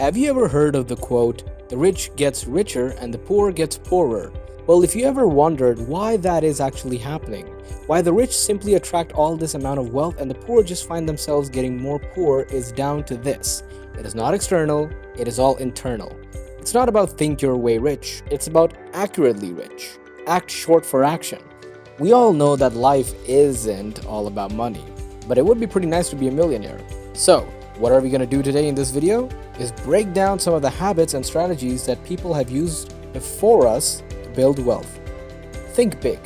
Have you ever heard of the quote, "The rich gets richer and the poor gets poorer"? Well, if you ever wondered why that is actually happening, why the rich simply attract all this amount of wealth and the poor just find themselves getting more poor, is down to this. It is not external, it is all internal. It's not about think your way rich, it's about accurately rich. Act short for action. We all know that life isn't all about money, but it would be pretty nice to be a millionaire. So, what are we going to do today in this video is break down some of the habits and strategies that people have used before us to build wealth. Think big.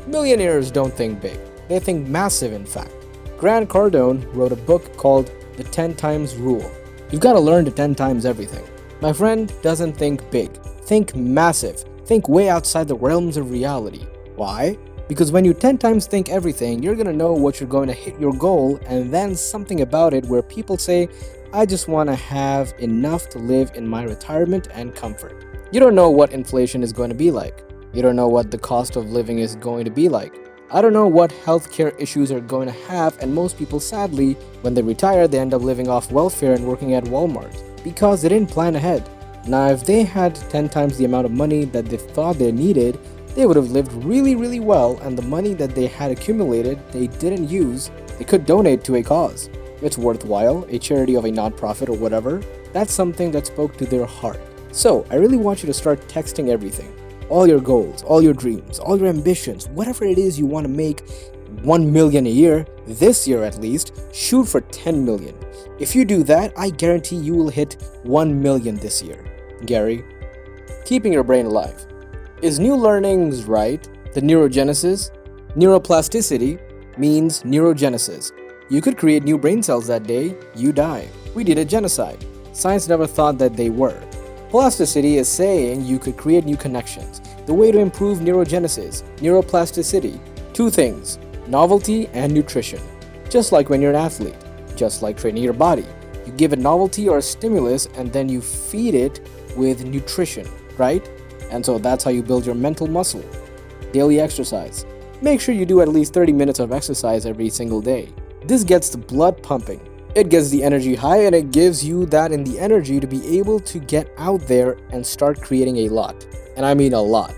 Millionaires don't think big. They think massive, in fact. Grant Cardone wrote a book called The 10 Times Rule. You've got to learn to 10 times everything. My friend doesn't think big. Think massive. Think way outside the realms of reality. Why? Because when you 10 times think everything, you're going to know what you're going to hit your goal, and then something about it where people say, I just want to have enough to live in my retirement and comfort. You don't know what inflation is going to be like. You don't know what the cost of living is going to be like. I don't know what healthcare issues are going to have, and most people, sadly, when they retire, they end up living off welfare and working at Walmart because they didn't plan ahead. Now, if they had 10 times the amount of money that they thought they needed, they would have lived really well, and the money that they had accumulated they didn't use, they could donate to a cause. It's worthwhile, a charity of a nonprofit or whatever. That's something that spoke to their heart. So, I really want you to start texting everything. All your goals, all your dreams, all your ambitions, whatever it is you want to make 1 million a year, this year at least, shoot for 10 million. If you do that, I guarantee you will hit 1 million this year. Gary, keeping your brain alive. Is new learnings right? The neurogenesis? Neuroplasticity means neurogenesis. You could create new brain cells that day, you die. We did a genocide. Science never thought that they were. Plasticity is saying you could create new connections. The way to improve neurogenesis, neuroplasticity. Two things, novelty and nutrition. Just like when you're an athlete, just like training your body. You give a novelty or a stimulus and then you feed it with nutrition, right? And so that's how you build your mental muscle. Daily exercise. Make sure you do at least 30 minutes of exercise every single day. This gets the blood pumping. It gets the energy high, and it gives you that in the energy to be able to get out there and start creating a lot. And I mean a lot.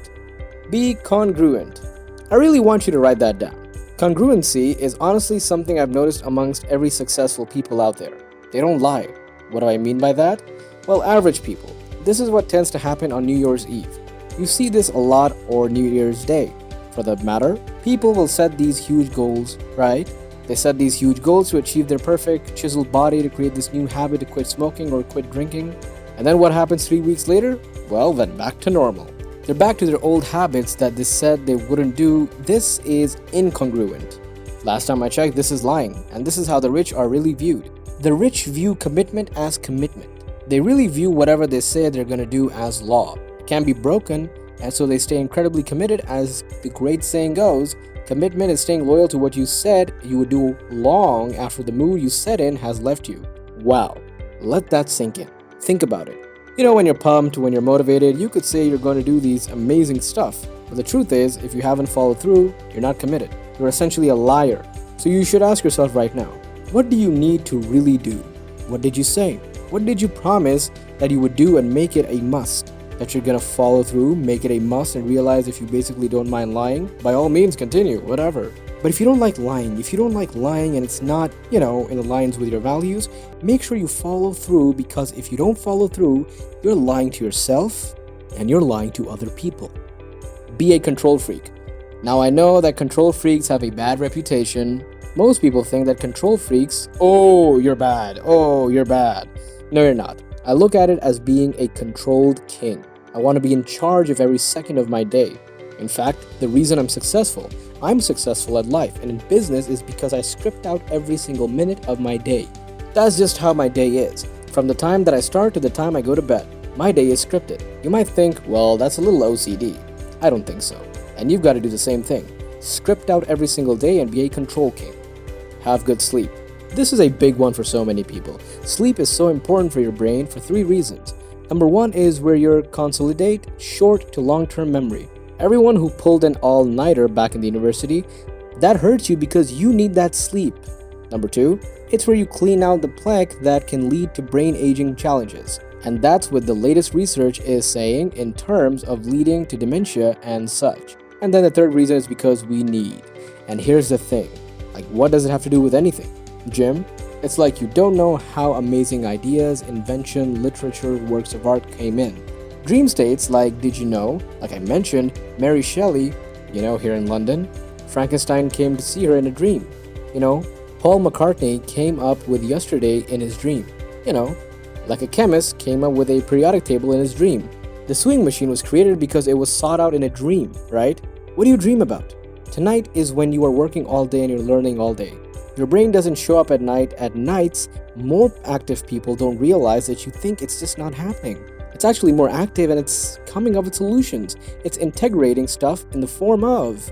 Be congruent. I really want you to write that down. Congruency is honestly something I've noticed amongst every successful people out there. They don't lie. What do I mean by that? Well, average people. This is what tends to happen on New Year's Eve. You see this a lot, or New Year's Day. For that matter, people will set these huge goals, right? They set these huge goals to achieve their perfect, chiseled body, to create this new habit to quit smoking or quit drinking. And then what happens 3 weeks later? Well, then back to normal. They're back to their old habits that they said they wouldn't do. This is incongruent. Last time I checked, this is lying, and this is how the rich are really viewed. The rich view commitment as commitment. They really view whatever they say they're going to do as law. It can't be broken, and so they stay incredibly committed. As the great saying goes, commitment is staying loyal to what you said you would do long after the mood you set in has left you. Wow, let that sink in. Think about it. You know, when you're pumped, when you're motivated, you could say you're going to do these amazing stuff. But the truth is, if you haven't followed through, you're not committed. You're essentially a liar. So you should ask yourself right now, what do you need to really do? What did you say? What did you promise that you would do and make it a must? That you're gonna follow through, make it a must, and realize if you basically don't mind lying, by all means continue, whatever. But if you don't like lying, and it's not, in the lines with your values, make sure you follow through, because if you don't follow through, you're lying to yourself and you're lying to other people. Be a control freak. Now I know that control freaks have a bad reputation. Most people think that control freaks, oh, you're bad. No, you're not. I look at it as being a controlled king. I want to be in charge of every second of my day. In fact, the reason I'm successful at life and in business is because I script out every single minute of my day. That's just how my day is. From the time that I start to the time I go to bed, my day is scripted. You might think, well, that's a little OCD. I don't think so. And you've got to do the same thing. Script out every single day and be a control king. Have good sleep. This is a big one for so many people. Sleep is so important for your brain for 3 reasons. Number 1 is where you consolidate short to long-term memory. Everyone who pulled an all-nighter back in the university, that hurts you because you need that sleep. Number 2, it's where you clean out the plaque that can lead to brain aging challenges. And that's what the latest research is saying in terms of leading to dementia and such. And then the third reason is because we need. And here's the thing, like, what does it have to do with anything? Jim, it's like you don't know how amazing ideas, invention, literature, works of art came in. Dream states like, did you know, like I mentioned, Mary Shelley, here in London, Frankenstein came to see her in a dream. Paul McCartney came up with yesterday in his dream. Like a chemist came up with a periodic table in his dream. The sewing machine was created because it was sought out in a dream, right? What do you dream about? Tonight is when you are working all day and you're learning all day. Your brain doesn't show up at night. At nights, more active people don't realize that you think it's just not happening. It's actually more active and it's coming up with solutions. It's integrating stuff in the form of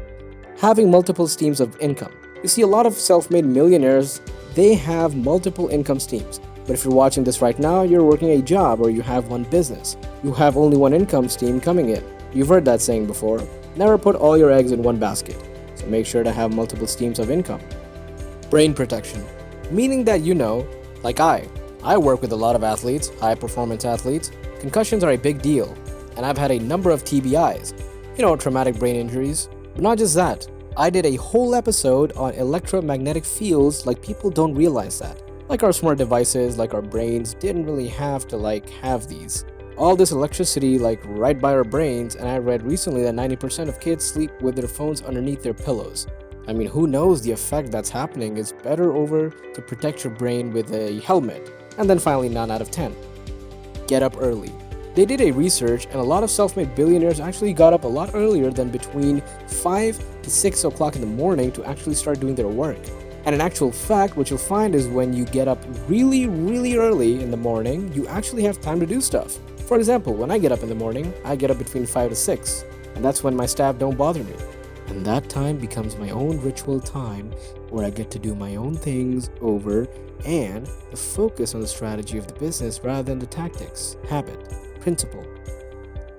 having multiple streams of income. You see, a lot of self-made millionaires, they have multiple income streams. But if you're watching this right now, you're working a job or you have one business. You have only one income stream coming in. You've heard that saying before. Never put all your eggs in one basket. So make sure to have multiple streams of income. Brain protection. Meaning that like I work with a lot of athletes, high performance athletes. Concussions are a big deal. And I've had a number of TBIs. Traumatic brain injuries. But not just that. I did a whole episode on electromagnetic fields, like people don't realize that. Like our smart devices, like our brains didn't really have to have these. All this electricity right by our brains, and I read recently that 90% of kids sleep with their phones underneath their pillows. I mean, who knows the effect that's happening? It's better over to protect your brain with a helmet. And then finally, 9 out of 10. Get up early. They did a research and a lot of self-made billionaires actually got up a lot earlier than between 5 to 6 o'clock in the morning to actually start doing their work. And in actual fact, what you'll find is when you get up really, really early in the morning, you actually have time to do stuff. For example, when I get up in the morning, I get up between 5 to 6, and that's when my staff don't bother me. And that time becomes my own ritual time where I get to do my own things over and the focus on the strategy of the business rather than the tactics, habit, principle.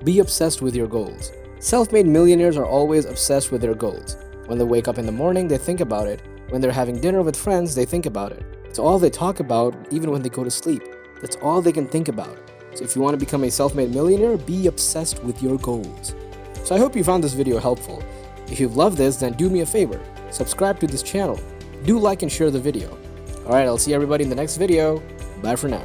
Be obsessed with your goals. Self-made millionaires are always obsessed with their goals. When they wake up in the morning, they think about it. When they're having dinner with friends, they think about it. It's all they talk about even when they go to sleep. That's all they can think about. So if you want to become a self-made millionaire, be obsessed with your goals. So I hope you found this video helpful. If you've loved this, then do me a favor. Subscribe to this channel. Do like and share the video. Alright, I'll see everybody in the next video. Bye for now.